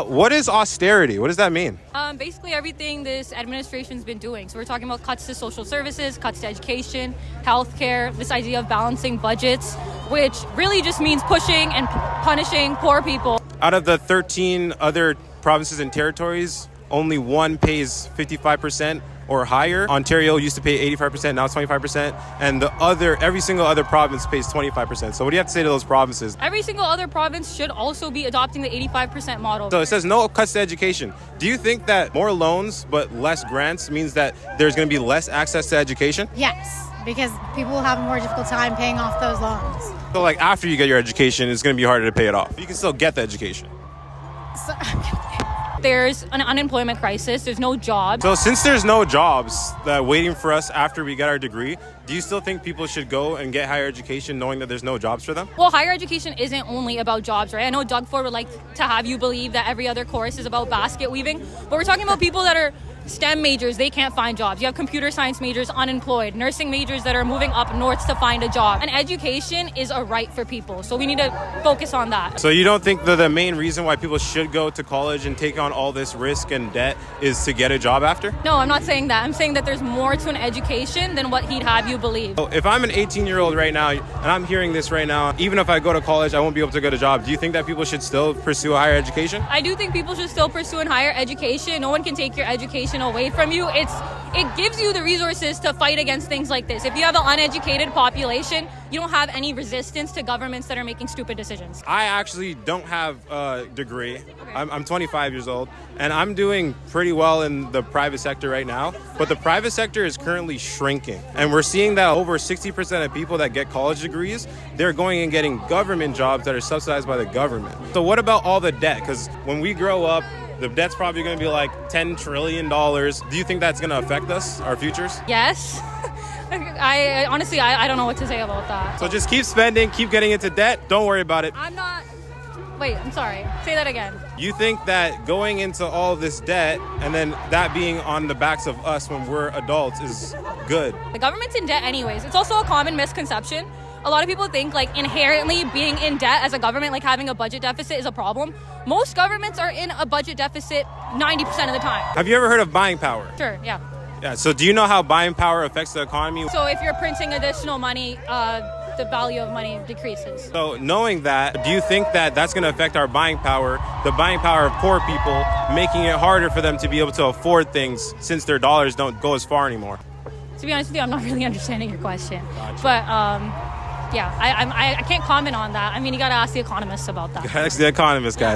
What is austerity? What does that mean? Basically everything this administration's been doing. So we're talking about cuts to social services, cuts to education, healthcare, this idea of balancing budgets, which really just means pushing and punishing poor people. Out of the 13 other provinces and territories, only one pays 55% or higher. Ontario used to pay 85%, now it's 25%, and every single other province pays 25%. So what do you have to say to those provinces? Every single other province should also be adopting the 85% model. So it says no cuts to education. Do you think that more loans but less grants means that there's going to be less access to education? Yes, because people will have a more difficult time paying off those loans. So like after you get your education, it's going to be harder to pay it off. You can still get the education. So, There's an unemployment crisis. There's no jobs. So since there's no jobs that waiting for us after we get our degree, do you still think people should go and get higher education knowing that there's no jobs for them? Well, higher education isn't only about jobs, right? I know Doug Ford would like to have you believe that every other course is about basket weaving, but we're talking about people that are STEM majors, they can't find jobs. You have computer science majors unemployed, nursing majors that are moving up north to find a job. And education is a right for people, so we need to focus on that. So you don't think that the main reason why people should go to college and take on all this risk and debt is to get a job after? No, I'm not saying that. I'm saying that there's more to an education than what he'd have you believe. So if I'm an 18-year-old right now and I'm hearing this right now, even if I go to college, I won't be able to get a job. Do you think that people should still pursue a higher education? I do think people should still pursue a higher education. No one can take your education away from you. It gives you the resources to fight against things like this. If you have an uneducated population, you don't have any resistance to governments that are making stupid decisions. I actually don't have a degree. I'm 25 years old, and I'm doing pretty well in the private sector right now, but the private sector is currently shrinking. And we're seeing that over 60% of people that get college degrees, they're going and getting government jobs that are subsidized by the government. So what about all the debt? Because when we grow up, the debt's probably going to be like $10 trillion. Do you think that's going to affect us, our futures? Yes. I honestly don't know what to say about that. So just keep spending, keep getting into debt. Don't worry about it. Wait, I'm sorry. Say that again. You think that going into all this debt and then that being on the backs of us when we're adults is good? The government's in debt anyways. It's also a common misconception. A lot of people think like inherently being in debt as a government, like having a budget deficit is a problem. Most governments are in a budget deficit 90% of the time. Have you ever heard of buying power? Sure, yeah. Yeah, so do you know how buying power affects the economy? So if you're printing additional money, the value of money decreases. So knowing that, do you think that that's going to affect our buying power, the buying power of poor people, making it harder for them to be able to afford things since their dollars don't go as far anymore? To be honest with you, I'm not really understanding your question. Gotcha. But yeah, I can't comment on that. I mean, you got to ask the economists about that. That's the economist, guys.